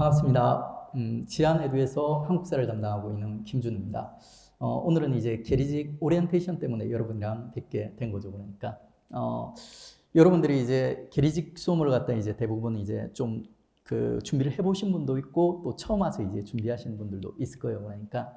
반갑습니다. 지안에듀에서 한국사를 담당하고 있는 김준우입니다. 오늘은 이제 계리직 오리엔테이션 때문에 여러분이랑 뵙게 된 거죠. 그러니까 여러분들이 이제 계리직 수험을 갖다 이제 대부분 이제 좀 그 준비를 해보신 분도 있고 또 처음 와서 이제 준비하시는 분들도 있을 거예요. 그러니까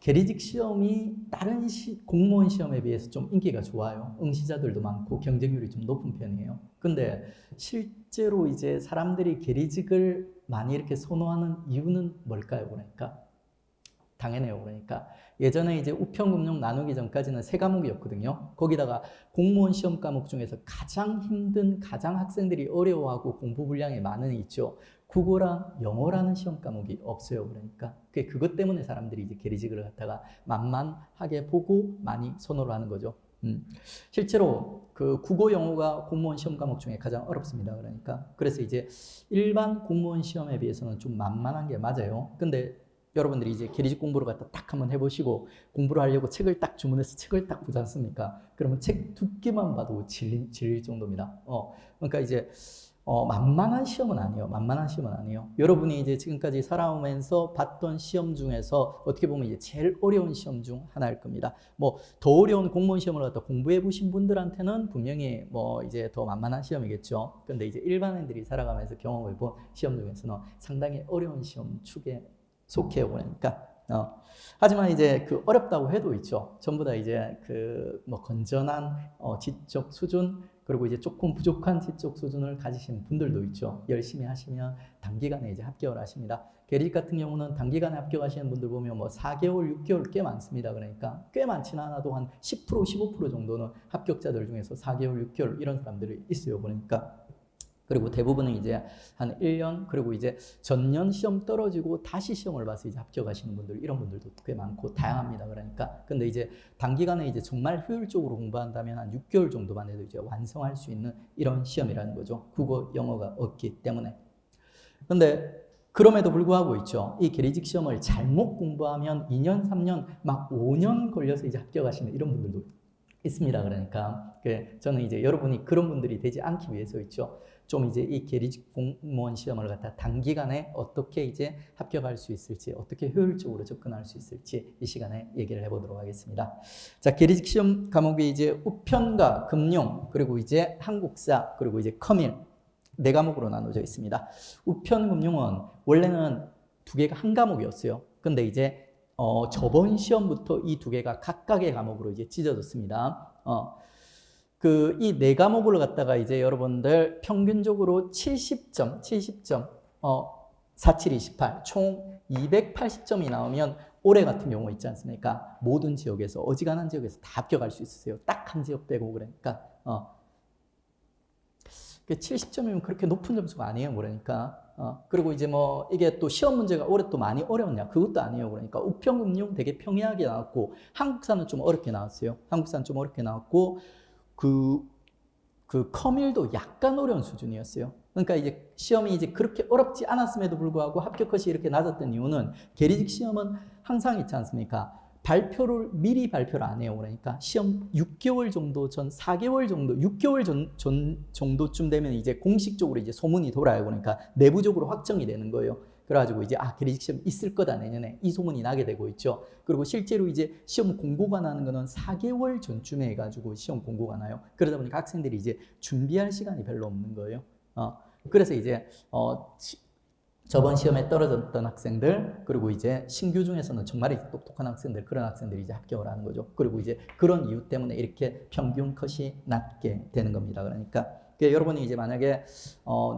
계리직 시험이 다른 공무원 시험에 비해서 좀 인기가 좋아요. 응시자들도 많고 경쟁률이 좀 높은 편이에요. 근데 실제로 이제 사람들이 계리직을 많이 이렇게 선호하는 이유는 뭘까요? 그러니까 당연해요. 그러니까 예전에 이제 우편금융 나누기 전까지는 3과목이었거든요. 거기다가 공무원 시험 과목 중에서 가장 힘든, 가장 학생들이 어려워하고 공부 분량이 많은 있죠. 국어랑 영어라는 시험 과목이 없어요. 그러니까 그것 때문에 사람들이 이제 계리직을 갖다가 만만하게 보고 많이 선호를 하는 거죠. 실제로 그 국어 영어가 공무원 시험 과목 중에 가장 어렵습니다. 그러니까 그래서 이제 일반 공무원 시험에 비해서는 좀 만만한 게 맞아요. 근데 여러분들이 이제 계리직 공부를 갖다 딱 한번 해보시고 공부를 하려고 책을 딱 주문해서 책을 딱 보지 않습니까? 그러면 책 두께만 봐도 질릴 정도입니다. 그러니까 이제 만만한 시험은 아니에요. 만만한 시험은 아니에요. 여러분이 이제 지금까지 살아오면서 봤던 시험 중에서 어떻게 보면 이제 제일 어려운 시험 중 하나일 겁니다. 뭐 더 어려운 공무원 시험을 갖다 공부해 보신 분들한테는 분명히 뭐 이제 더 만만한 시험이겠죠. 근데 이제 일반인들이 살아가면서 경험해 본 시험 중에서는 상당히 어려운 시험 축에 속해요. 그러니까 하지만 이제 그 어렵다고 해도 있죠. 전부 다 이제 그 뭐 건전한 지적 수준 그리고 이제 조금 부족한 지적 수준을 가지신 분들도 있죠. 열심히 하시면 단기간에 이제 합격을 하십니다. 계리직 같은 경우는 단기간에 합격하시는 분들 보면 뭐 4개월, 6개월 꽤 많습니다. 그러니까 꽤 많지는 않아도 한 10%, 15% 정도는 합격자들 중에서 4개월, 6개월 이런 사람들이 있어요. 그러니까 그리고 대부분은 이제 한 1년 그리고 이제 전년 시험 떨어지고 다시 시험을 봐서 이제 합격하시는 분들 이런 분들도 꽤 많고 다양합니다. 그러니까 근데 이제 단기간에 이제 정말 효율적으로 공부한다면 한 6개월 정도만 해도 이제 완성할 수 있는 이런 시험이라는 거죠. 국어, 영어가 없기 때문에. 근데 그럼에도 불구하고 있죠. 이 계리직 시험을 잘못 공부하면 2년, 3년, 막 5년 걸려서 이제 합격하시는 이런 분들도 있습니다. 그러니까 저는 이제 여러분이 그런 분들이 되지 않기 위해서 있죠. 좀 이제 이 계리직 공무원 시험을 갖다 단기간에 어떻게 이제 합격할 수 있을지, 어떻게 효율적으로 접근할 수 있을지 이 시간에 얘기를 해보도록 하겠습니다. 자, 계리직 시험 과목이 이제 우편과 금융, 그리고 이제 한국사, 그리고 이제 커밀 4과목으로 나눠져 있습니다. 우편 금융은 원래는 2개가 한 과목이었어요. 근데 이제 저번 시험부터 이 2개가 각각의 과목으로 이제 찢어졌습니다. 이 4과목을 갖다가 이제 여러분들 평균적으로 70점, 4728, 총 280점이 나오면 올해 같은 경우 있지 않습니까? 모든 지역에서, 어지간한 지역에서 다 합격할 수 있으세요. 딱 한 지역 빼고 그러니까. 70점이면 그렇게 높은 점수가 아니에요. 그러니까. 그리고 이제 뭐 이게 또 시험 문제가 올해 또 많이 어려웠냐? 그것도 아니에요. 그러니까 우편금융 되게 평이하게 나왔고 한국사는 좀 어렵게 나왔어요. 한국사는 좀 어렵게 나왔고 그 커밀도 약간 어려운 수준이었어요. 그러니까 이제 시험이 이제 그렇게 어렵지 않았음에도 불구하고 합격 컷이 이렇게 낮았던 이유는 계리직 시험은 항상 있지 않습니까? 발표를 미리 발표를 안 해요. 그러니까 시험 6개월 정도 전, 4개월 정도, 6개월 정도쯤 되면 이제 공식적으로 이제 소문이 돌아요. 그러니까 내부적으로 확정이 되는 거예요. 그래가지고 이제 계리직 시험 있을 거다 내년에 이 소문이 나게 되고 있죠. 그리고 실제로 이제 시험 공고가 나는 거는 4개월 전쯤에 해가지고 시험 공고가 나요. 그러다 보니까 학생들이 이제 준비할 시간이 별로 없는 거예요. 그래서 이제 저번 시험에 떨어졌던 학생들 그리고 이제 신규 중에서는 정말 똑똑한 학생들 그런 학생들이 이제 합격을 하는 거죠. 그리고 이제 그런 이유 때문에 이렇게 평균 컷이 낮게 되는 겁니다. 그러니까 여러분이 이제 만약에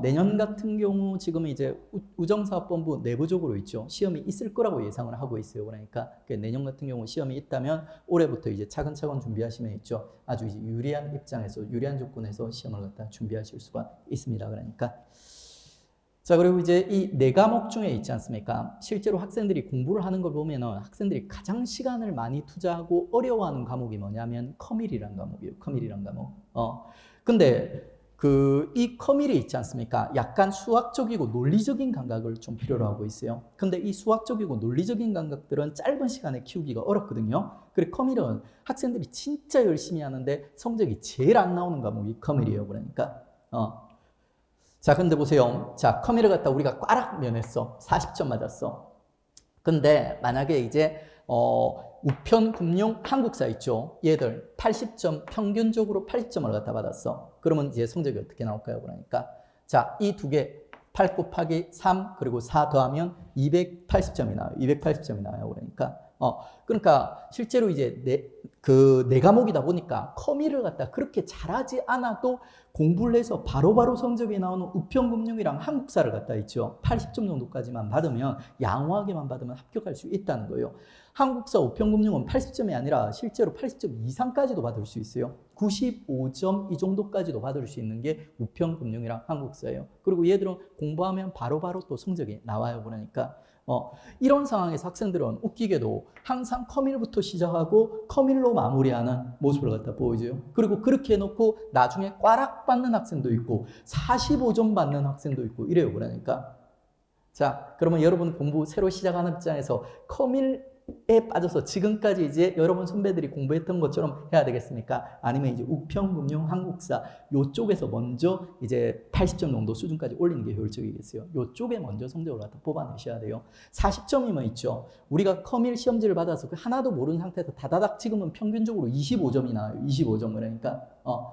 내년 같은 경우 지금 이제 우정사업본부 내부적으로 있죠. 시험이 있을 거라고 예상을 하고 있어요. 그러니까 내년 같은 경우 시험이 있다면 올해부터 이제 차근차근 준비하시면 있죠. 아주 이제 유리한 입장에서 유리한 조건에서 시험을 갖다 준비하실 수가 있습니다. 그러니까 자, 그리고 이제 이 4과목 중에 있지 않습니까? 실제로 학생들이 공부를 하는 걸 보면은 학생들이 가장 시간을 많이 투자하고 어려워하는 과목이 뭐냐면 커밀이란 과목이에요. 커밀이란 과목. 근데 이 커밀이 있지 않습니까? 약간 수학적이고 논리적인 감각을 좀 필요로 하고 있어요. 근데 이 수학적이고 논리적인 감각들은 짧은 시간에 키우기가 어렵거든요. 그리고 커밀은 학생들이 진짜 열심히 하는데 성적이 제일 안 나오는 과목이 커밀이에요. 그러니까 자, 근데 보세요. 자, 커미를 갖다 우리가 꽈락 면했어. 40점 맞았어. 근데 만약에 이제 우편 금융 한국사 있죠. 얘들 80점, 평균적으로 80점을 갖다 받았어. 그러면 이제 성적이 어떻게 나올까요? 그러니까 자, 이 두 개 8 곱하기 3 그리고 4 더하면 280점이 나와요. 280점이 나와요. 그러니까 실제로 이제 네 과목이다 보니까 커미를 갖다 그렇게 잘하지 않아도 공부를 해서 바로바로 성적이 나오는 우편금융이랑 한국사를 갖다 있죠. 80점 정도까지만 받으면, 양호하게만 받으면 합격할 수 있다는 거예요. 한국사 우편금융은 80점이 아니라 실제로 80점 이상까지도 받을 수 있어요. 95점 이 정도까지도 받을 수 있는 게 우편금융이랑 한국사예요. 그리고 얘들은 공부하면 바로바로 또 성적이 나와요. 그러니까 이런 상황에서 학생들은 웃기게도 항상 커밀부터 시작하고 커밀로 마무리하는 모습을 갖다 보여줘요. 그리고 그렇게 해놓고 나중에 꽈락 받는 학생도 있고 45점 받는 학생도 있고 이래요. 그러니까 자, 그러면 여러분 공부 새로 시작하는 입장에서 커밀에 빠져서 지금까지 이제 여러분 선배들이 공부했던 것처럼 해야 되겠습니까? 아니면 이제 우편금융, 한국사 요쪽에서 먼저 이제 80점 정도 수준까지 올리는 게 효율적이겠어요. 요쪽에 먼저 성적을 갖다 뽑아내셔야 돼요. 40점이면 있죠. 우리가 커밀 시험지를 받아서 하나도 모르는 상태에서 다다닥 찍으면 평균적으로 25점이 나와요. 25점. 그러니까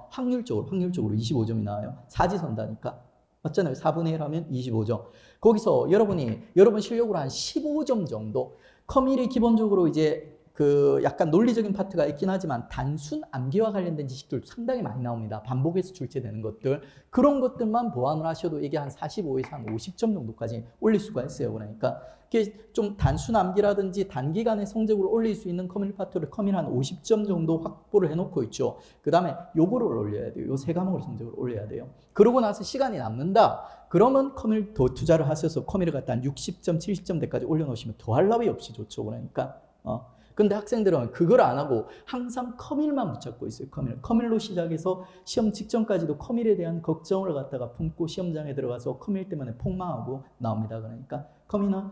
확률적으로 25점이 나와요. 사지선다니까. 맞잖아요. 4분의 1 하면 25점. 거기서 여러분 실력으로 한 15점 정도. 커밀이 기본적으로 이제 그 약간 논리적인 파트가 있긴 하지만 단순 암기와 관련된 지식들 상당히 많이 나옵니다. 반복해서 출제되는 것들. 그런 것들만 보완을 하셔도 이게 한 45에서 한 50점 정도까지 올릴 수가 있어요. 그러니까 이게 좀 단순 암기라든지 단기간에 성적을 올릴 수 있는 커밀 파트를 커밀 한 50점 정도 확보를 해놓고 있죠. 그 다음에 요거를 올려야 돼요. 요 세 과목을 성적을 올려야 돼요. 그러고 나서 시간이 남는다. 그러면 커밀 더 투자를 하셔서 커밀을 갖다 한 60점, 70점대까지 올려놓으시면 더할 나위 없이 좋죠. 그러니까 근데 학생들은 그걸 안 하고 항상 커밀만 붙잡고 있어요. 커밀로 시작해서 시험 직전까지도 커밀에 대한 걱정을 갖다가 품고 시험장에 들어가서 커밀 때문에 폭망하고 나옵니다. 그러니까 커밀은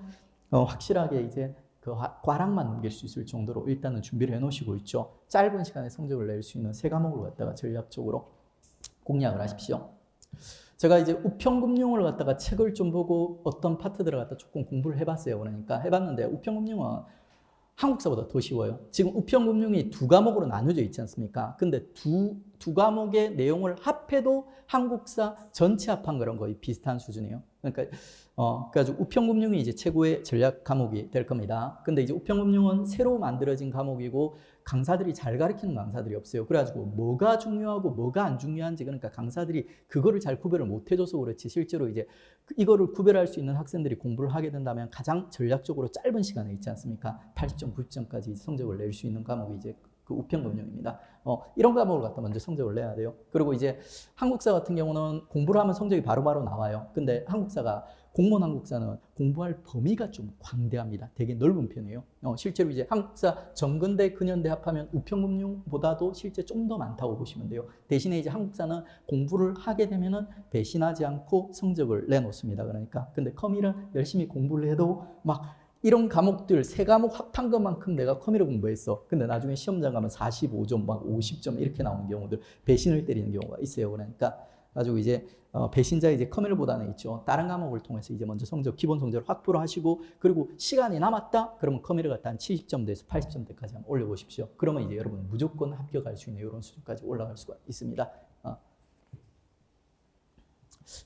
확실하게 이제 그 과락만 넘길 수 있을 정도로 일단은 준비를 해놓으시고 있죠. 짧은 시간에 성적을 낼 수 있는 세 과목을 갖다가 전략적으로 공략을 하십시오. 제가 이제 우편금융을 갖다가 책을 좀 보고 어떤 파트들을 갖다 조금 공부를 해봤어요. 그러니까 해봤는데 우편금융은 한국사보다 더 쉬워요. 지금 우편금융이 두 과목으로 나눠져 있지 않습니까? 근데 두 과목의 내용을 합해도 한국사 전체 합한 거랑 거의 비슷한 수준이에요. 그러니까 그래가지고 우편금융이 이제 최고의 전략 과목이 될 겁니다. 근데 이제 우편금융은 새로 만들어진 과목이고 강사들이 잘 가르치는 강사들이 없어요. 그래가지고 뭐가 중요하고 뭐가 안 중요한지, 그러니까 강사들이 그거를 잘 구별을 못 해줘서 그렇지 실제로 이제 이거를 구별할 수 있는 학생들이 공부를 하게 된다면 가장 전략적으로 짧은 시간에 있지 않습니까? 80점, 90점까지 성적을 낼 수 있는 과목이 이제 그 우편금융입니다. 이런 과목을 갖다 먼저 성적을 내야 돼요. 그리고 이제 한국사 같은 경우는 공부를 하면 성적이 바로바로 나와요. 근데 한국사가 공무원 한국사는 공부할 범위가 좀 광대합니다. 되게 넓은 편이에요. 실제로 이제 한국사 전근대 근현대 합하면 우편금융보다도 실제 좀 더 많다고 보시면 돼요. 대신에 이제 한국사는 공부를 하게 되면은 배신하지 않고 성적을 내놓습니다. 그러니까 근데 커밀은 열심히 공부를 해도 막 이런 과목들 세 과목 합한 것만큼 내가 커밀을 공부했어. 근데 나중에 시험장 가면 45점, 막 50점 이렇게 나오는 경우들, 배신을 때리는 경우가 있어요. 그러니까 가지고 이제 배신자 이제 커밀보다는 있죠. 다른 과목을 통해서 이제 먼저 기본 성적을 확보를 하시고, 그리고 시간이 남았다. 그러면 커밀을 갖다 한 70점대에서 80점대까지 한번 올려보십시오. 그러면 이제 여러분 무조건 합격할 수 있는 이런 수준까지 올라갈 수가 있습니다.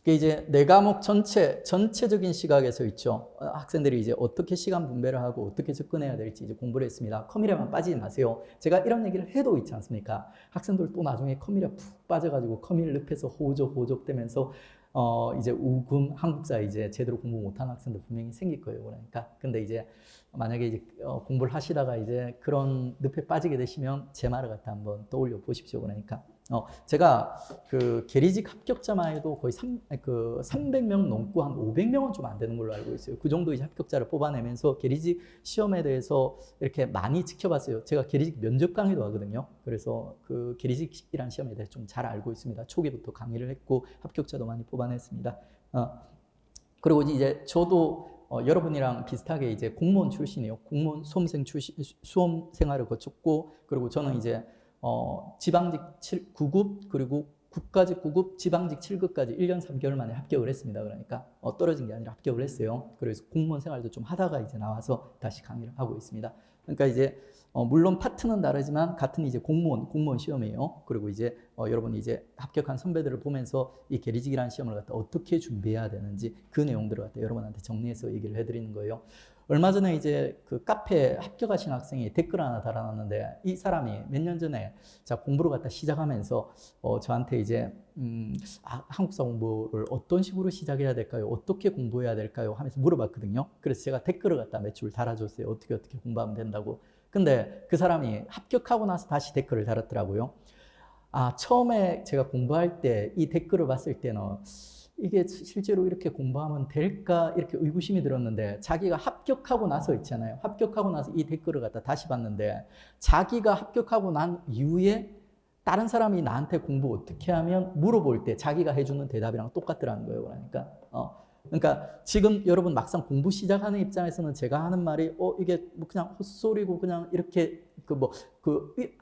이제 네 과목 전체적인 시각에서 있죠. 학생들이 이제 어떻게 시간 분배를 하고 어떻게 접근해야 될지 이제 공부를 했습니다. 커밀에만 빠지지 마세요. 제가 이런 얘기를 해도 있지 않습니까? 학생들 또 나중에 커밀에 푹 빠져가지고 커밀 늪에서 호적되면서 이제 우금 한국사 이제 제대로 공부 못하는 학생들 분명히 생길 거예요. 그러니까 근데 이제 만약에 이제 공부를 하시다가 이제 그런 늪에 빠지게 되시면 제 말을 갖다 한번 떠올려 보십시오. 그러니까 제가 그 계리직 합격자만 해도 거의 300명 넘고 한 500명은 좀 안 되는 걸로 알고 있어요. 그 정도 이제 합격자를 뽑아내면서 계리직 시험에 대해서 이렇게 많이 지켜봤어요. 제가 계리직 면접 강의도 하거든요. 그래서 그 계리직이란 시험에 대해서 좀 잘 알고 있습니다. 초기부터 강의를 했고 합격자도 많이 뽑아냈습니다. 그리고 이제 저도 여러분이랑 비슷하게 이제 공무원 출신이에요. 공무원 수험 생활을 거쳤고, 그리고 저는 이제 지방직 9급 그리고 국가직 9급, 지방직 7급까지 1년 3개월 만에 합격을 했습니다. 그러니까 떨어진 게 아니라 합격을 했어요. 그래서 공무원 생활도 좀 하다가 이제 나와서 다시 강의를 하고 있습니다. 그러니까 이제 물론 파트는 다르지만 같은 이제 공무원 시험이에요. 그리고 이제 여러분이 이제 합격한 선배들을 보면서 이 계리직이라는 시험을 갖다 어떻게 준비해야 되는지 그 내용들을 갖다 여러분한테 정리해서 얘기를 해드리는 거예요. 얼마 전에 이제 그 카페에 합격하신 학생이 댓글 하나 달아놨는데 이 사람이 몇 년 전에 자 공부를 갖다 시작하면서 저한테 이제 한국사 공부를 어떤 식으로 시작해야 될까요? 어떻게 공부해야 될까요? 하면서 물어봤거든요. 그래서 제가 댓글을 갖다 몇 줄 달아줬어요. 어떻게 공부하면 된다고. 근데 그 사람이 합격하고 나서 다시 댓글을 달았더라고요. 처음에 제가 공부할 때 이 댓글을 봤을 때는 이게 실제로 이렇게 공부하면 될까 이렇게 의구심이 들었는데 자기가 합격하고 나서 있잖아요. 합격하고 나서 이 댓글을 갖다 다시 봤는데 자기가 합격하고 난 이후에 다른 사람이 나한테 공부 어떻게 하면 물어볼 때 자기가 해주는 대답이랑 똑같더라는 거예요. 그러니까 지금 여러분 막상 공부 시작하는 입장에서는 제가 하는 말이 이게 뭐 그냥 헛소리고 그냥 이렇게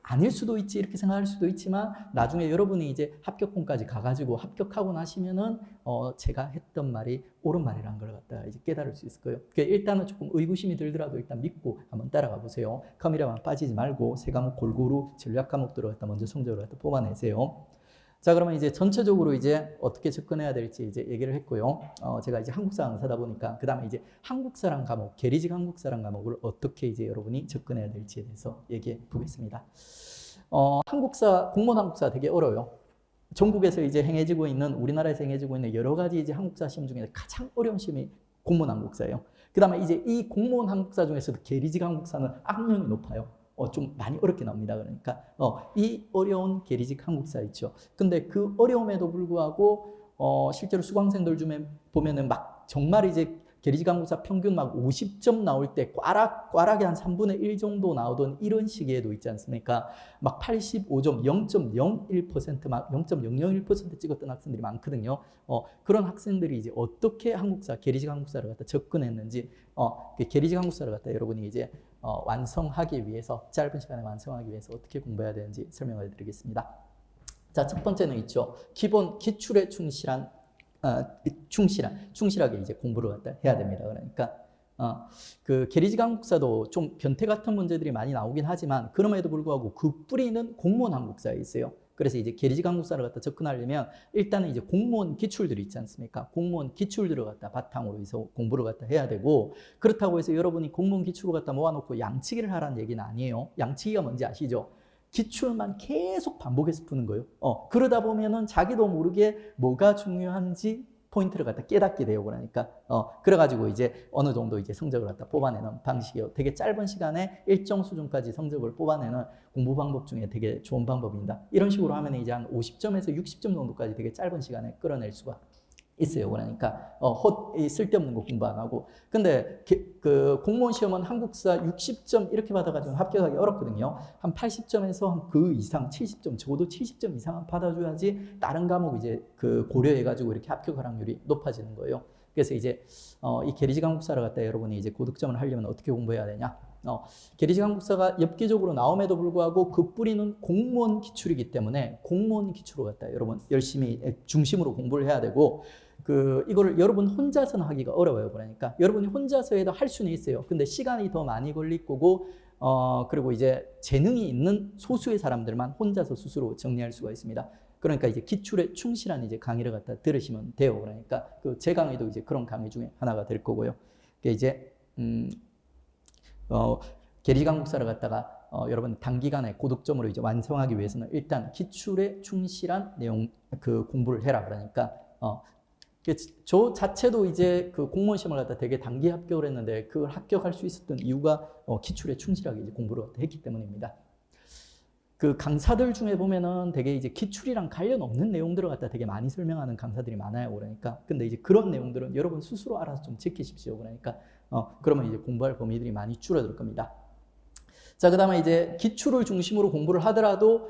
아닐 수도 있지 이렇게 생각할 수도 있지만 나중에 여러분이 이제 합격권까지 가가지고 합격하고 나시면은 제가 했던 말이 옳은 말이라는 걸 갖다가 이제 깨달을 수 있을 거예요. 그러니까 일단은 조금 의구심이 들더라도 일단 믿고 한번 따라가 보세요. 카메라만 빠지지 말고 세 과목 골고루 전략 과목들을 갖다 먼저 성적을 갖다 뽑아내세요. 자, 그러면 이제 전체적으로 이제 어떻게 접근해야 될지 이제 얘기를 했고요. 제가 이제 한국사 강사다 보니까 그 다음에 이제 한국사랑 과목, 계리직 한국사랑 과목을 어떻게 이제 여러분이 접근해야 될지에 대해서 얘기해 보겠습니다. 공무원 한국사 되게 어려워요. 전국에서 이제 행해지고 있는, 우리나라에서 행해지고 있는 여러 가지 이제 한국사 시험 중에 가장 어려운 시험이 공무원 한국사예요. 그 다음에 이제 이 공무원 한국사 중에서도 계리직 한국사는 악명이 높아요. 좀 많이 어렵게 나옵니다. 그러니까 이 어려운 계리직 한국사 있죠. 근데 그 어려움에도 불구하고 실제로 수강생들 중에 보면은 막 정말 이제 계리직 한국사 평균 막 50점 나올 때 꽈락이 한 3분의 1 정도 나오던 이런 시기에도 있지 않습니까? 막 85점, 0.01%, 막 0.001% 찍었던 학생들이 많거든요. 그런 학생들이 이제 어떻게 계리직 한국사를 갖다 접근했는지, 계리직 한국사를 갖다 여러분이 이제 완성하기 위해서, 짧은 시간에 완성하기 위해서 어떻게 공부해야 되는지 설명을 드리겠습니다. 자, 첫 번째는 있죠. 기본 기출에 충실하게 이제 공부를 갖다 해야 됩니다. 그러니까 그 계리직 한국사도 좀 변태 같은 문제들이 많이 나오긴 하지만 그럼에도 불구하고 그 뿌리는 공무원 한국사에 있어요. 그래서 이제 계리직 한국사를 갖다 접근하려면 일단은 이제 공무원 기출들이 있지 않습니까? 공무원 기출들을 갖다 바탕으로 해서 공부를 갖다 해야 되고, 그렇다고 해서 여러분이 공무원 기출을 갖다 모아놓고 양치기를 하라는 얘기는 아니에요. 양치기가 뭔지 아시죠? 기출만 계속 반복해서 푸는 거예요. 그러다 보면은 자기도 모르게 뭐가 중요한지 포인트를 갖다 깨닫게 돼요. 그러니까 그래가지고 이제 어느 정도 이제 성적을 갖다 뽑아내는 방식이에요. 되게 짧은 시간에 일정 수준까지 성적을 뽑아내는 공부 방법 중에 되게 좋은 방법입니다. 이런 식으로 하면 이제 한 50점에서 60점 정도까지 되게 짧은 시간에 끌어낼 수가 있어요. 그러니까 쓸데없는 거 공부 안 하고. 근데 그 공무원 시험은 한국사 60점 이렇게 받아가지고 합격하기 어렵거든요. 한 80점에서 그 이상 70점, 적어도 70점 이상은 받아줘야지 다른 과목 이제 그 고려해가지고 이렇게 합격 확률이 높아지는 거예요. 그래서 이제 이 계리직 한국사를 갖다 여러분이 이제 고득점을 하려면 어떻게 공부해야 되냐? 계리직 한국사가 엽기적으로 나옴에도 불구하고 그 뿌리는 공무원 기출이기 때문에 공무원 기출을 갖다 여러분 열심히 중심으로 공부를 해야 되고, 이거를 여러분 혼자서는 하기가 어려워요. 그러니까 여러분이 혼자서 해도 할 수는 있어요. 근데 시간이 더 많이 걸릴 거고, 그리고 이제 재능이 있는 소수의 사람들만 혼자서 스스로 정리할 수가 있습니다. 그러니까 이제 기출에 충실한 이제 강의를 갖다 들으시면 돼요. 그러니까 제 강의도 이제 그런 강의 중에 하나가 될 거고요. 이제 계리직 한국사를 갖다가 여러분 단기간에 고득점으로 이제 완성하기 위해서는 일단 기출에 충실한 내용 공부를 해라. 그러니까 저 자체도 이제 그 공무원 시험을 갖다 되게 단기 합격을 했는데 그걸 합격할 수 있었던 이유가 기출에 충실하게 이제 공부를 했기 때문입니다. 그 강사들 중에 보면은 되게 이제 기출이랑 관련 없는 내용들을 갖다 되게 많이 설명하는 강사들이 많아요. 그러니까 근데 이제 그런 내용들은 여러분 스스로 알아서 좀 지키십시오. 그러니까 그러면 이제 공부할 범위들이 많이 줄어들 겁니다. 자, 그 다음에 이제 기출을 중심으로 공부를 하더라도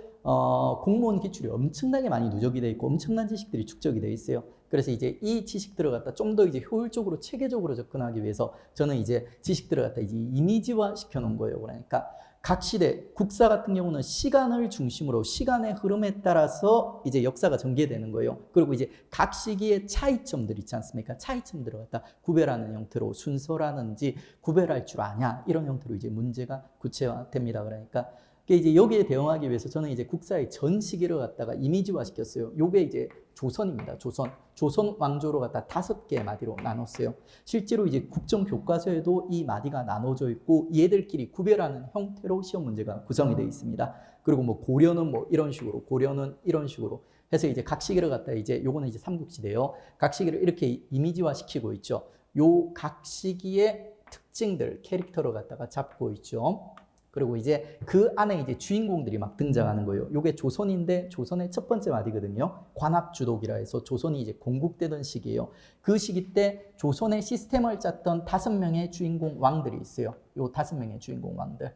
공무원 기출이 엄청나게 많이 누적이 돼 있고 엄청난 지식들이 축적이 돼 있어요. 그래서 이제 이 지식들을 갖다 좀 더 이제 효율적으로 체계적으로 접근하기 위해서 저는 이제 지식들을 갖다 이제 이미지화 시켜 놓은 거예요. 그러니까 각 시대, 국사 같은 경우는 시간을 중심으로 시간의 흐름에 따라서 이제 역사가 전개되는 거예요. 그리고 이제 각 시기의 차이점들 있지 않습니까? 차이점들을 갖다 구별하는 형태로 순서라든지 구별할 줄 아냐 이런 형태로 이제 문제가 구체화됩니다. 그러니까 이제 여기에 대응하기 위해서 저는 이제 국사의 전 시기를 갖다가 이미지화 시켰어요. 요게 이제 조선입니다. 조선 왕조로 갖다 5개의 마디로 나눴어요. 실제로 이제 국정 교과서에도 이 마디가 나눠져 있고 얘들끼리 구별하는 형태로 시험 문제가 구성이 되어 있습니다. 그리고 뭐 고려는 뭐 이런 식으로, 고려는 이런 식으로 해서 이제 각 시기를 갖다 이제 요거는 이제 삼국시대요. 각 시기를 이렇게 이미지화 시키고 있죠. 요 각 시기의 특징들, 캐릭터를 갖다가 잡고 있죠. 그리고 이제 그 안에 이제 주인공들이 막 등장하는 거예요. 요게 조선인데 조선의 첫 번째 마디거든요. 관합주독이라 해서 조선이 이제 건국되던 시기예요. 그 시기 때 조선의 시스템을 짰던 5명의 주인공 왕들이 있어요. 요 5명의 주인공 왕들.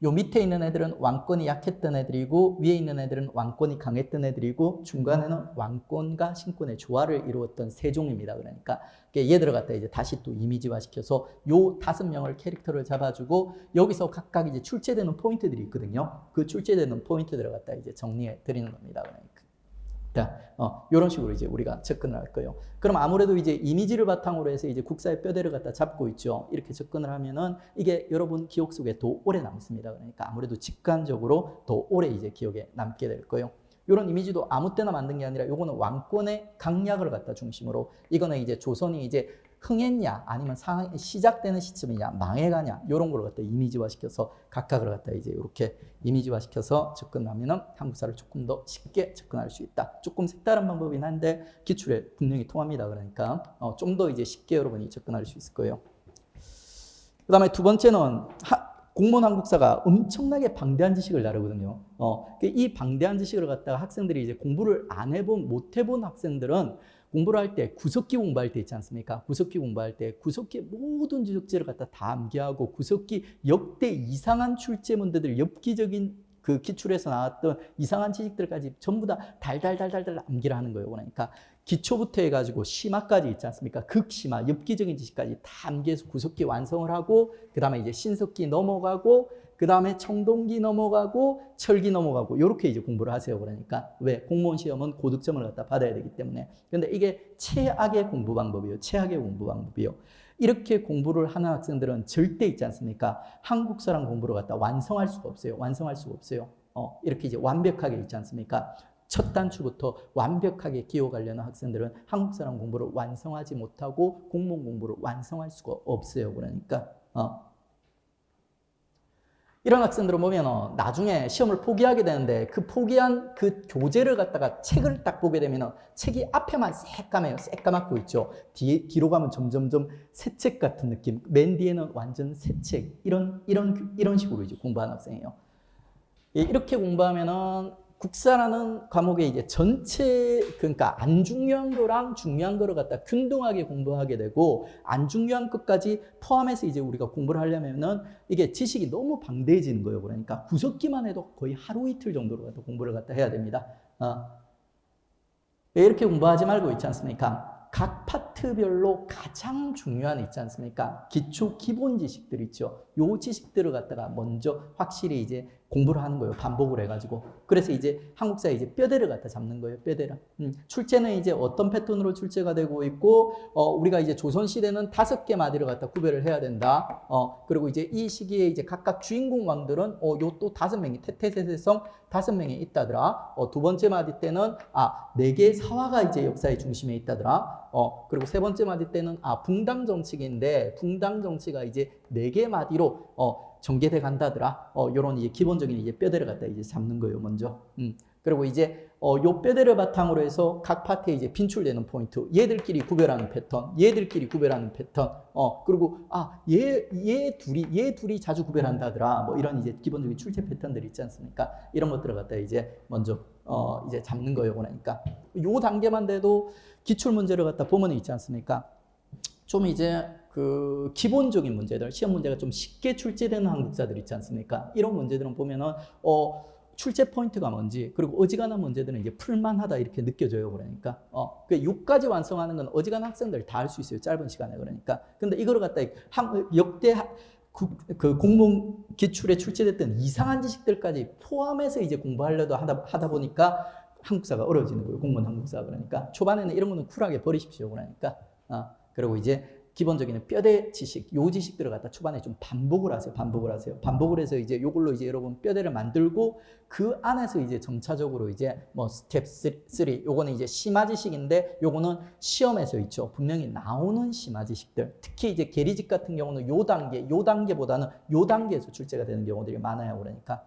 요 밑에 있는 애들은 왕권이 약했던 애들이고 위에 있는 애들은 왕권이 강했던 애들이고 중간에는 왕권과 신권의 조화를 이루었던 세종입니다. 그러니까 얘들을 갖다 이제 다시 또 이미지화 시켜서 요 5명을 캐릭터를 잡아주고 여기서 각각 이제 출제되는 포인트들이 있거든요. 그 출제되는 포인트들을 갖다 이제 정리해 드리는 겁니다. 그러니까. 이런 식으로 이제 우리가 접근을 할 거예요. 그럼 아무래도 이제 이미지를 바탕으로 해서 이제 국사의 뼈대를 갖다 잡고 있죠. 이렇게 접근을 하면은 이게 여러분 기억 속에 더 오래 남습니다. 그러니까 아무래도 직관적으로 더 오래 이제 기억에 남게 될 거예요. 이런 이미지도 아무 때나 만든 게 아니라 요거는 왕권의 강약을 갖다 중심으로 이거는 이제 조선이 이제 흥했냐 아니면 시작되는 시점이냐 망해가냐 이런 걸 갖다 이미지화 시켜서 각각을 갖다 이제 이렇게 이미지화 시켜서 접근하면은 한국사를 조금 더 쉽게 접근할 수 있다. 조금 색다른 방법이긴 한데 기출에 분명히 통합니다. 그러니까 좀 더 이제 쉽게 여러분이 접근할 수 있을 거예요. 그 다음에 두 번째는 공무원 한국사가 엄청나게 방대한 지식을 다루거든요. 이 방대한 지식을 갖다가 학생들이 이제 공부를 안 해본, 못 해본 학생들은 공부를 할 때 구석기 공부할 때 있지 않습니까? 구석기 공부할 때 구석기의 모든 지적지를 갖다 다 암기하고 구석기 역대 이상한 출제문제들 엽기적인 그 기출에서 나왔던 이상한 지식들까지 전부 다 달달달달달 암기를 하는 거예요. 그러니까 기초부터 해가지고 심화까지 있지 않습니까? 극심화, 엽기적인 지식까지 다 암기해서 구석기 완성을 하고 그 다음에 이제 신석기 넘어가고 그 다음에 청동기 넘어가고 철기 넘어가고 이렇게 이제 공부를 하세요. 그러니까 왜? 공무원 시험은 고득점을 갖다 받아야 되기 때문에. 근데 이게 최악의 공부 방법이에요. 최악의 공부 방법이에요. 이렇게 공부를 하는 학생들은 절대 있지 않습니까? 한국사랑 공부를 갖다 완성할 수가 없어요. 완성할 수가 없어요. 이렇게 이제 완벽하게 있지 않습니까? 첫 단추부터 완벽하게 기억하려는 학생들은 한국사랑 공부를 완성하지 못하고 공무원 공부를 완성할 수가 없어요. 그러니까 이런 학생들을 보면 나중에 시험을 포기하게 되는데 그 포기한 그 교재를 갖다가 책을 딱 보게 되면 책이 앞에만 새까매요. 새까맣고 있죠. 뒤로 가면 점점점 새 책 같은 느낌. 맨 뒤에는 완전 새 책. 이런 식으로 이제 공부하는 학생이에요. 이렇게 공부하면은 국사라는 과목에 이제 전체 그러니까 안 중요한 거랑 중요한 거를 갖다 균등하게 공부하게 되고 안 중요한 것까지 포함해서 이제 우리가 공부를 하려면은 이게 지식이 너무 방대해지는 거예요. 그러니까 구석기만 해도 거의 하루 이틀 정도로 갖다 공부를 갖다 해야 됩니다. 이렇게 공부하지 말고 있지 않습니까? 각 파트별로 가장 중요한 있지 않습니까? 기초 기본 지식들 있죠. 요 지식들을 갖다가 먼저 확실히 이제 공부를 하는 거예요. 반복을 해가지고. 그래서 이제 한국사에 이제 뼈대를 갖다 잡는 거예요. 뼈대를. 출제는 이제 어떤 패턴으로 출제가 되고 있고, 우리가 이제 조선시대는 5개 마디를 갖다 구별을 해야 된다. 그리고 이제 이 시기에 이제 각각 주인공 왕들은, 요 또 5명이, 태태세세성 5명이 있다더라. 두 번째 마디 때는, 4개의 사화가 이제 역사의 중심에 있다더라. 그리고 세 번째 마디 때는, 붕당 정치기인데, 붕당 정치가 이제 4개 마디로, 전개돼 간다더라. 요런 이제 기본적인 이제 뼈대를 갖다 이제 잡는 거예요, 먼저. 그리고 이제 요 뼈대를 바탕으로 해서 각 파트에 이제 빈출되는 포인트, 얘들끼리 구별하는 패턴, 얘들끼리 구별하는 패턴, 그리고 얘 둘이 자주 구별한다더라. 뭐 이런 이제 기본적인 출제 패턴들이 있지 않습니까? 이런 것들을 갖다 이제 먼저 이제 잡는 거예요, 그러니까. 요 단계만 돼도 기출 문제를 갖다 보면 있지 않습니까? 좀 이제 그 기본적인 문제들, 시험 문제가 좀 쉽게 출제되는 한국사들 있지 않습니까? 이런 문제들은 보면은 출제 포인트가 뭔지, 그리고 어지간한 문제들은 이제 풀만하다 이렇게 느껴져요. 그러니까 그 6까지 완성하는 건 어지간한 학생들 다 할 수 있어요. 짧은 시간에. 그러니까. 근데 이거를 갖다 역대 그 공무원 기출에 출제됐던 이상한 지식들까지 포함해서 이제 공부하려도 하다 보니까 한국사가 어려워지는 거예요. 공무원 한국사. 그러니까 초반에는 이런 거는 쿨하게 버리십시오. 그러니까 그리고 이제 기본적인 뼈대 지식, 요 지식들을 갖다 초반에 좀 반복을 하세요. 반복을 해서 이제 요걸로 이제 여러분 뼈대를 만들고 그 안에서 이제 점차적으로 이제 뭐 스텝 3, 요거는 이제 심화 지식인데 요거는 시험에서 있죠. 분명히 나오는 심화 지식들. 특히 이제 계리직 같은 경우는 요 단계보다는 요 단계에서 출제가 되는 경우들이 많아요. 그러니까.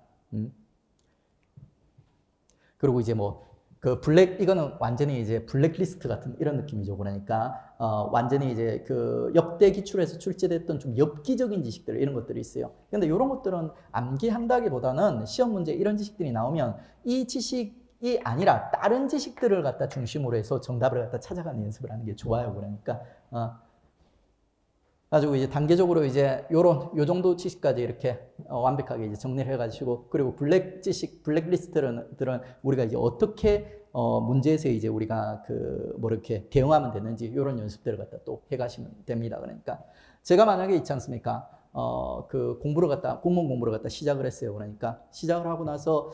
그리고 이제 뭐 그 이거는 완전히 이제 블랙리스트 같은 이런 느낌이죠. 그러니까 완전히 이제 그 역대 기출에서 출제됐던 좀 엽기적인 지식들 이런 것들이 있어요. 근데 이런 것들은 암기한다기보다는 시험 문제 이런 지식들이 나오면 이 지식이 아니라 다른 지식들을 갖다 중심으로 해서 정답을 갖다 찾아가는 연습을 하는 게 좋아요. 그러니까 가지고 이제 단계적으로 이제 요 정도 지식까지 이렇게 완벽하게 이제 정리를 해가지고 그리고 블랙리스트들은 우리가 이제 어떻게 문제에서 이제 우리가 뭐 이렇게 대응하면 되는지 이런 연습들을 갖다 또 해가시면 됩니다. 그러니까 제가 만약에 있지 않습니까? 그 공무원 공부를 갖다 시작을 했어요. 그러니까 시작을 하고 나서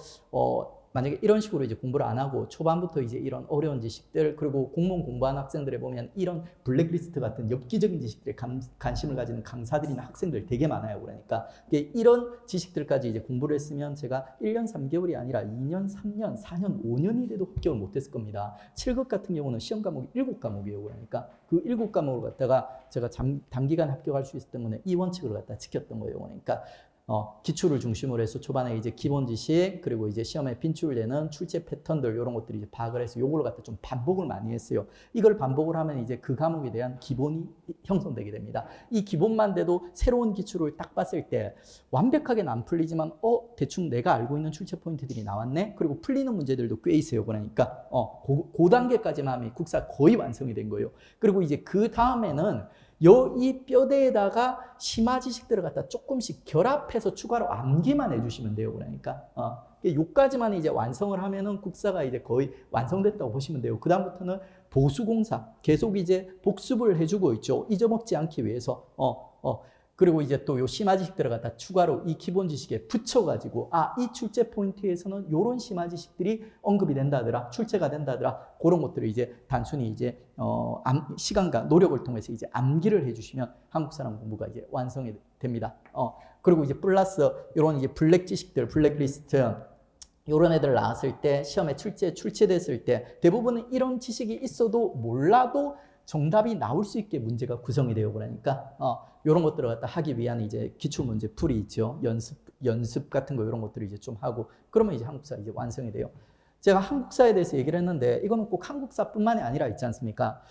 만약에 이런 식으로 이제 공부를 안 하고 초반부터 이제 이런 어려운 지식들 그리고 공무원 공부하는 학생들에 보면 이런 블랙리스트 같은 엽기적인 지식들에 관심을 가지는 강사들이나 학생들 되게 많아요. 그러니까 이런 지식들까지 이제 공부를 했으면 제가 1년 3개월이 아니라 2년, 3년, 4년, 5년이 돼도 합격을 못했을 겁니다. 7급 같은 경우는 시험 과목이 7과목이에요. 그러니까 그 7과목을 갖다가 제가 단기간 합격할 수 있었던 거는 이 원칙을 갖다 지켰던 거예요. 그러니까 기출을 중심으로 해서 초반에 이제 기본 지식 그리고 이제 시험에 빈출되는 출제 패턴들 이런 것들이 이제 파악을 해서 요걸 갖다 좀 반복을 많이 했어요. 이걸 반복을 하면 이제 그 과목에 대한 기본이 형성되게 됩니다. 이 기본만 돼도 새로운 기출을 딱 봤을 때 완벽하게는 안 풀리지만 대충 내가 알고 있는 출제 포인트들이 나왔네. 그리고 풀리는 문제들도 꽤 있어요. 그러니까 그 단계까지만 하면 국사 거의 완성이 된 거예요. 그리고 이제 그 다음에는 이 뼈대에다가 심화 지식들을 갖다 조금씩 결합해서 추가로 암기만 해주시면 돼요. 그러니까 요까지만 이제 완성을 하면은 국사가 이제 거의 완성됐다고 보시면 돼요. 그 다음부터는 보수공사 계속 이제 복습을 해주고 있죠. 잊어먹지 않기 위해서 그리고 이제 또 요 심화 지식들을 갖다 추가로 이 기본 지식에 붙여가지고 이 출제 포인트에서는 요런 심화 지식들이 언급이 된다더라, 출제가 된다더라, 그런 것들을 이제 단순히 이제 시간과 노력을 통해서 이제 암기를 해주시면 한국 사람 공부가 이제 완성이 됩니다. 그리고 이제 플러스 요런 이제 블랙 지식들, 블랙리스트 요런 애들 나왔을 때 시험에 출제됐을 때 대부분은 이런 지식이 있어도 몰라도 정답이 나올 수 있게 문제가 구성이 돼요. 그러니까 이런 것들을 갖다 하기 위한 이제 기출 문제 풀이 있죠. 연습 같은 거 이런 것들을 이제 좀 하고 그러면 이제 한국사 이제 완성이 돼요. 제가 한국사에 대해서 얘기를 했는데 이거는 꼭 한국사뿐만이 아니라 있지 않습니까?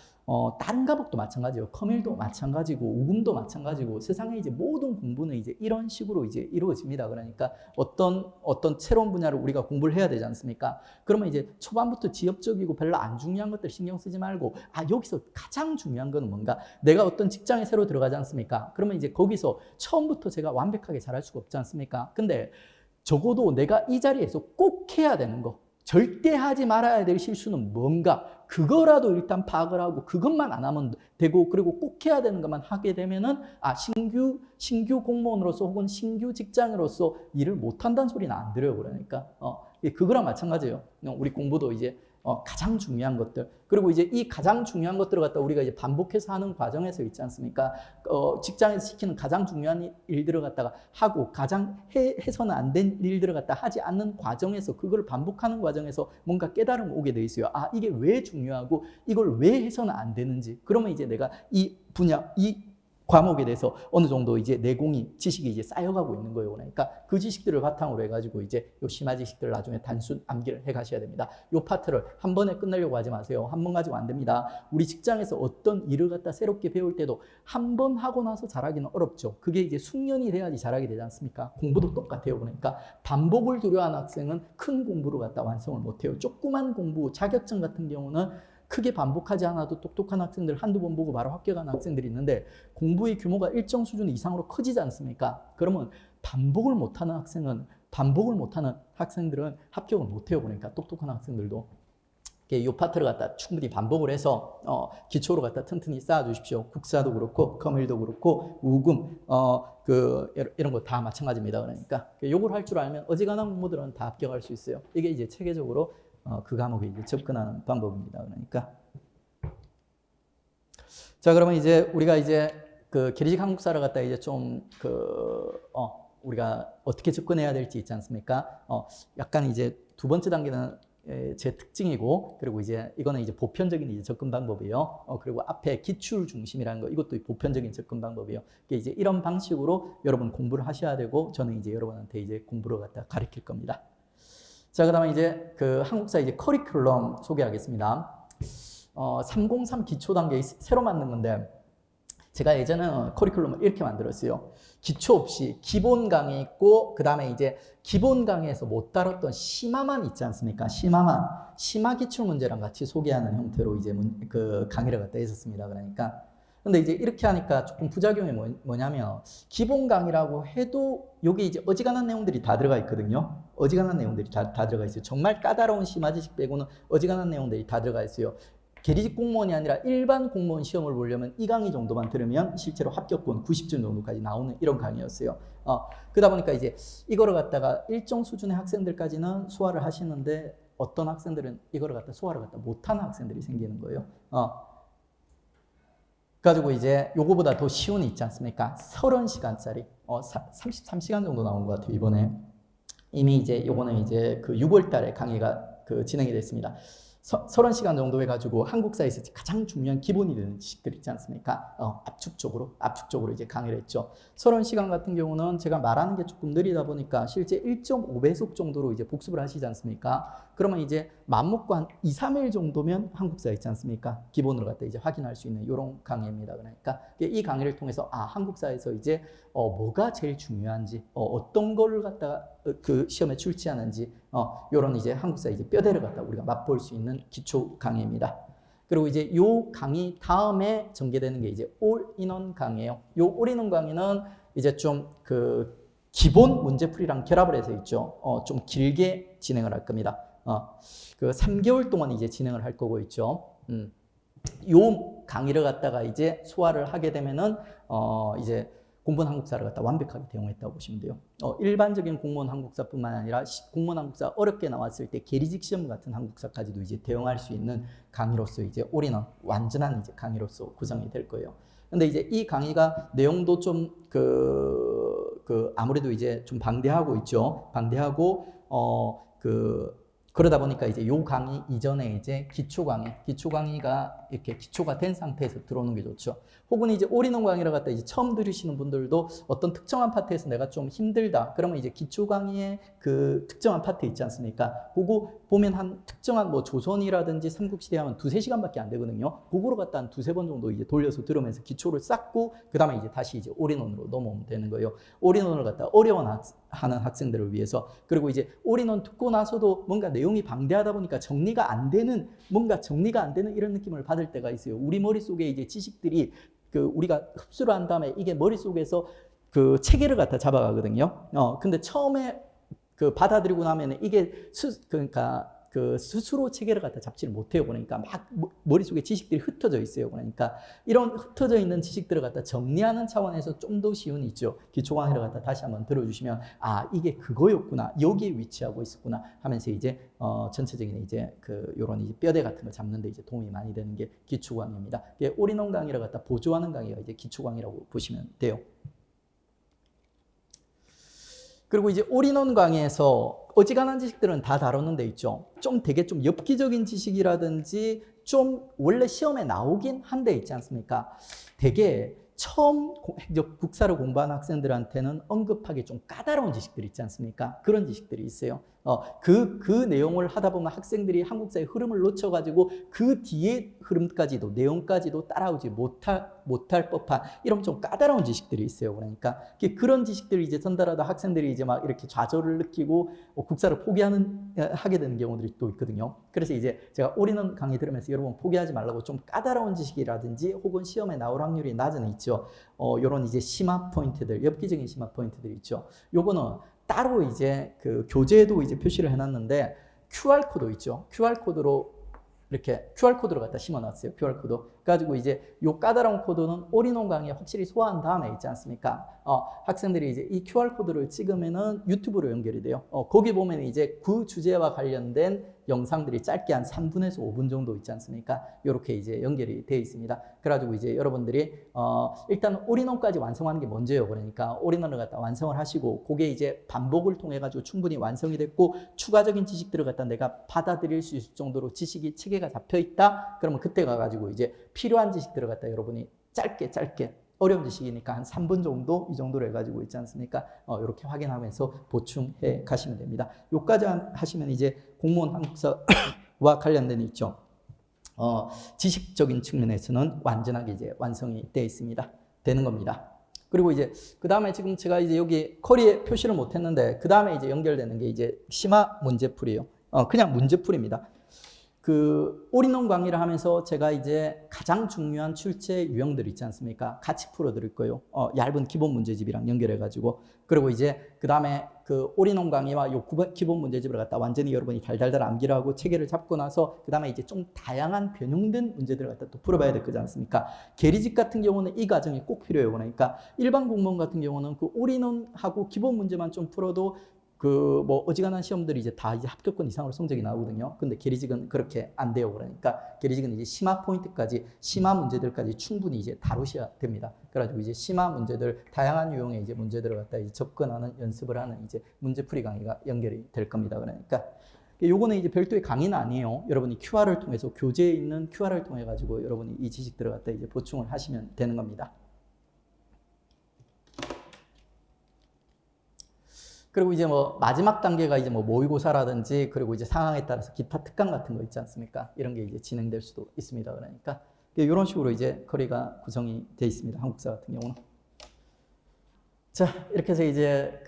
다른 과목도 마찬가지예요. 커밀도 마찬가지고 우금도 마찬가지고 세상에 이제 모든 공부는 이제 이런 식으로 이제 이루어집니다. 그러니까 어떤 새로운 분야를 우리가 공부를 해야 되지 않습니까? 그러면 이제 초반부터 지엽적이고 별로 안 중요한 것들 신경 쓰지 말고 여기서 가장 중요한 거는 뭔가 내가 어떤 직장에 새로 들어가지 않습니까? 그러면 이제 거기서 처음부터 제가 완벽하게 잘할 수가 없지 않습니까? 근데 적어도 내가 이 자리에서 꼭 해야 되는 거 절대 하지 말아야 될 실수는 뭔가 그거라도 일단 파악을 하고 그것만 안 하면 되고 그리고 꼭 해야 되는 것만 하게 되면은 신규 공무원으로서 혹은 신규 직장으로서 일을 못한다는 소리는 안 들어요. 그러니까 그거랑 마찬가지예요. 우리 공부도 이제 가장 중요한 것들 그리고 이제 이 가장 중요한 것들을 갖다 우리가 이제 반복해서 하는 과정에서 있지 않습니까? 직장에서 시키는 가장 중요한 일들을 갖다가 하고 가장 해서는 안 된 일들을 갖다 하지 않는 과정에서 그걸 반복하는 과정에서 뭔가 깨달음이 오게 돼 있어요. 이게 왜 중요하고 이걸 왜 해서는 안 되는지. 그러면 이제 내가 이 분야 이 과목에 대해서 어느 정도 이제 내공이 지식이 이제 쌓여가고 있는 거예요. 그러니까 그 지식들을 바탕으로 해가지고 이제 요 심화 지식들을 나중에 단순 암기를 해 가셔야 됩니다. 요 파트를 한 번에 끝내려고 하지 마세요. 한 번 가지고 안 됩니다. 우리 직장에서 어떤 일을 갖다 새롭게 배울 때도 한 번 하고 나서 잘하기는 어렵죠. 그게 이제 숙련이 돼야지 잘하게 되지 않습니까? 공부도 똑같아요. 그러니까 반복을 두려워하는 학생은 큰 공부를 갖다 완성을 못해요. 조그만 공부, 자격증 같은 경우는 크게 반복하지 않아도 똑똑한 학생들 한두 번 보고 바로 합격하는 학생들이 있는데 공부의 규모가 일정 수준 이상으로 커지지 않습니까? 그러면 반복을 못하는 학생들은 합격을 못해요. 그러니까 똑똑한 학생들도. 이 파트를 갖다 충분히 반복을 해서 기초로 갖다 튼튼히 쌓아 주십시오. 국사도 그렇고 커밀도 그렇고 우금 이런 거 다 마찬가지입니다. 그러니까 요걸 할 줄 알면 어지간한 공부들은 다 합격할 수 있어요. 이게 이제 체계적으로 그 과목에 이제 접근하는 방법입니다. 그러니까 자, 그러면 이제 우리가 이제 그 계리식 한국사를 갖다 이제 좀 우리가 어떻게 접근해야 될지 있지 않습니까? 약간 이제 두 번째 단계는 제 특징이고, 그리고 이제 이거는 이제 보편적인 이제 접근 방법이에요. 그리고 앞에 기출 중심이라는 거, 이것도 보편적인 접근 방법이에요. 이제 이런 방식으로 여러분 공부를 하셔야 되고, 저는 이제 여러분한테 이제 공부를 갖다 가르칠 겁니다. 자, 그다음에 이제 그 한국사 이제 커리큘럼 소개하겠습니다. 303 기초 단계 새로 만든 건데, 제가 예전에는 커리큘럼을 이렇게 만들었어요. 기초 없이 기본 강의 있고, 그 다음에 이제 기본 강의에서 못 다뤘던 심화만 있지 않습니까? 심화 기출 문제랑 같이 소개하는 형태로 이제 그 강의를 갖다 했었습니다. 그러니까. 근데 이제 이렇게 하니까 조금 부작용이 뭐냐면, 기본 강의라고 해도 여기 이제 어지간한 내용들이 다 들어가 있거든요. 어지간한 내용들이 다 들어가 있어요. 정말 까다로운 심화 지식 빼고는 어지간한 내용들이 다 들어가 있어요. 계리직 공무원이 아니라 일반 공무원 시험을 보려면 이 강의 정도만 들으면 실제로 합격권 90점 정도까지 나오는 이런 강의였어요. 그러다 보니까 이제 이거를 갖다가 일정 수준의 학생들까지는 소화를 하시는데, 어떤 학생들은 이거를 갖다 소화를 갖다 못하는 학생들이 생기는 거예요. 가지고 이제 요거보다 더 쉬운 이 있지 않습니까? 30시간짜리 33시간 정도 나온 것 같아요. 이번에 이미 이제 요거는 이제 그 6월 달에 강의가 진행이 됐습니다. 30시간 정도 해가지고 한국사에서 가장 중요한 기본이 되는 지식들 있지 않습니까? 압축적으로 이제 강의를 했죠. 30시간 같은 경우는 제가 말하는 게 조금 느리다 보니까 실제 1.5배속 정도로 이제 복습을 하시지 않습니까? 그러면 이제 맘먹고 한 2, 3일 정도면 한국사 있지 않습니까? 기본으로 갖다 이제 확인할 수 있는 이런 강의입니다. 그러니까 이 강의를 통해서 한국사에서 이제 뭐가 제일 중요한지, 어떤 거를 갖다가 그 시험에 출제하는지, 요런 이제 한국사 이제 뼈대를 갖다 우리가 맛볼 수 있는 기초 강의입니다. 그리고 이제 요 강의 다음에 전개되는 게 이제 올인원 강의예요. 요 올인원 강의는 이제 좀 그 기본 문제풀이랑 결합을 해서 있죠. 좀 길게 진행을 할 겁니다. 그 3개월 동안 이제 진행을 할 거고 있죠. 요 강의를 갖다가 이제 소화를 하게 되면은 이제 공무원 한국사를 갖다 완벽하게 대응했다고 보시면 돼요. 일반적인 공무원 한국사뿐만 아니라 공무원 한국사 어렵게 나왔을 때 계리직 시험 같은 한국사까지도 이제 대응할 수 있는 강의로서 이제 올인원 완전한 이제 강의로서 구성이 될 거예요. 근데 이제 이 강의가 내용도 좀 아무래도 이제 좀 방대하고 있죠. 방대하고 그러다 보니까 이제 요 강의 이전에 이제 기초 강의가 이렇게 기초가 된 상태에서 들어오는 게 좋죠. 혹은 이제 올인원 강의를 갖다 이제 처음 들으시는 분들도 어떤 특정한 파트에서 내가 좀 힘들다. 그러면 이제 기초 강의의 그 특정한 파트 있지 않습니까? 그거 보면 한 특정한 뭐 조선이라든지 삼국시대 하면 2-3시간밖에 안 되거든요. 그거로 갖다 한 2-3번 정도 이제 돌려서 들으면서 기초를 쌓고, 그 다음에 이제 다시 이제 올인원으로 넘어오면 되는 거예요. 올인원을 갖다 어려워하는 학생들을 위해서. 그리고 이제 올인원 듣고 나서도 뭔가 내용이 방대하다 보니까 정리가 안 되는 이런 느낌을 받을 때가 있어요. 우리 머릿속에 이제 지식들이 우리가 흡수를 한 다음에 이게 머릿속에서 그 체계를 갖다 잡아가거든요. 근데 처음에 받아들이고 나면 이게 그러니까 스스로 체계를 갖다 잡지를 못해요. 그러니까 막 머릿속에 지식들이 흩어져 있어요. 그러니까 이런 흩어져 있는 지식들을 갖다 정리하는 차원에서 좀 더 쉬운 있죠. 기초 강의를 갖다 다시 한번 들어주시면 이게 그거였구나, 여기에 위치하고 있었구나 하면서 이제 전체적인 이제 요런 이제 뼈대 같은 걸 잡는데 이제 도움이 많이 되는 게 기초 강의입니다. 올인원 강의를 갖다 보조하는 강의가 이제 기초 강의라고 보시면 돼요. 그리고 이제 올인원 강의에서 어지간한 지식들은 다 다루는 데 있죠. 좀 되게 좀 엽기적인 지식이라든지 좀 원래 시험에 나오긴 한 데 있지 않습니까? 되게 처음 국사를 공부하는 학생들한테는 언급하기 좀 까다로운 지식들이 있지 않습니까? 그런 지식들이 있어요. 그 내용을 하다 보면 학생들이 한국사의 흐름을 놓쳐가지고 그 뒤에 흐름까지도, 내용까지도 따라오지 못할 법한 이런 좀 까다로운 지식들이 있어요. 그러니까 그런 지식들을 이제 전달하다 학생들이 이제 막 이렇게 좌절을 느끼고 국사를 하게 되는 경우들이 또 있거든요. 그래서 이제 제가 올인원 강의 들으면서 여러분 포기하지 말라고 좀 까다로운 지식이라든지 혹은 시험에 나올 확률이 낮은 있죠. 요런 이제 심화 포인트들, 엽기적인 심화 포인트들이 있죠. 요거는 따로 이제 교재에도 이제 표시를 해놨는데 QR코드 있죠. QR코드로 이렇게 QR코드를 갖다 심어놨어요. QR코드. 그래가지고 이제 요 까다로운 코드는 올인원 강의 확실히 소화한 다음에 있지 않습니까? 학생들이 이제 이 QR코드를 찍으면은 유튜브로 연결이 돼요. 거기 보면 이제 그 주제와 관련된 영상들이 짧게 한 3분에서 5분 정도 있지 않습니까? 이렇게 이제 연결이 되어 있습니다. 그래가지고 이제 여러분들이 일단 올인원까지 완성하는 게 먼저예요. 그러니까 올인원을 갖다 완성을 하시고 그게 이제 반복을 통해 가지고 충분히 완성이 됐고 추가적인 지식들을 갖다 내가 받아들일 수 있을 정도로 지식이 체계가 잡혀 있다. 그러면 그때 가가지고 이제 필요한 지식들을 갖다 여러분이 짧게 어려운 지식이니까 한 3분 정도 이 정도로 해가지고 있지 않습니까? 이렇게 확인하면서 보충해 가시면 됩니다. 요까지 하시면 이제 공무원 한국사와 관련된 있죠. 지식적인 측면에서는 완전하게 이제 완성이 되어 있습니다. 되는 겁니다. 그리고 이제 그 다음에 지금 제가 이제 여기 커리에 표시를 못했는데 그 다음에 이제 연결되는 게 이제 심화 문제풀이에요. 그냥 문제풀이입니다. 그 올인원 강의를 하면서 제가 이제 가장 중요한 출제 유형들 있지 않습니까? 같이 풀어드릴 거예요. 얇은 기본 문제집이랑 연결해가지고. 그리고 이제 그 다음에 그 올인원 강의와 요 기본 문제집을 갖다 완전히 여러분이 달달달 암기를 하고 체계를 잡고 나서 그 다음에 이제 좀 다양한 변형된 문제들을 갖다 또 풀어봐야 될 거지 않습니까? 계리직 같은 경우는 이 과정이 꼭 필요해요. 그러니까 일반 공무원 같은 경우는 그 올인원하고 기본 문제만 좀 풀어도 그 뭐 어지간한 시험들이 이제 다 이제 합격권 이상으로 성적이 나오거든요. 근데 계리직은 그렇게 안 돼요. 그러니까 계리직은 이제 심화 포인트까지, 심화 문제들까지 충분히 이제 다루셔야 됩니다. 그래가지고 이제 심화 문제들, 다양한 유형의 이제 문제들을 갖다 이제 접근하는 연습을 하는 이제 문제풀이 강의가 연결이 될 겁니다. 그러니까 요거는 이제 별도의 강의는 아니에요. 여러분이 QR을 통해서 교재에 있는 QR을 통해 가지고 여러분이 이 지식들을 갖다 이제 보충을 하시면 되는 겁니다. 그리고 이제 뭐 마지막 단계가 이제 뭐 모의고사라든지 그리고 이제 상황에 따라서 기타 특강 같은 거 있지 않습니까? 이런 게 이제 진행될 수도 있습니다. 그러니까 이런 식으로 이제 커리가 구성이 되어 있습니다. 한국사 같은 경우는. 자, 이렇게 해서 이제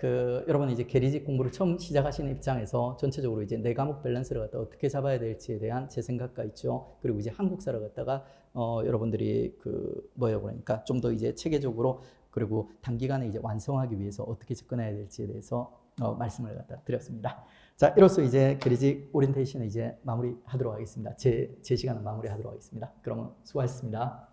여러분이 이제 계리직 공부를 처음 시작하시는 입장에서 전체적으로 이제 네 과목 밸런스를 갖다 어떻게 잡아야 될지에 대한 제 생각과 있죠. 그리고 이제 한국사를 갖다가 여러분들이 그러니까 좀 더 이제 체계적으로 그리고 단기간에 이제 완성하기 위해서 어떻게 접근해야 될지에 대해서 말씀을 갖다 드렸습니다. 자, 이로써 이제 계리직 오리엔테이션을 이제 마무리하도록 하겠습니다. 제 시간은 마무리하도록 하겠습니다. 그러면 수고하셨습니다.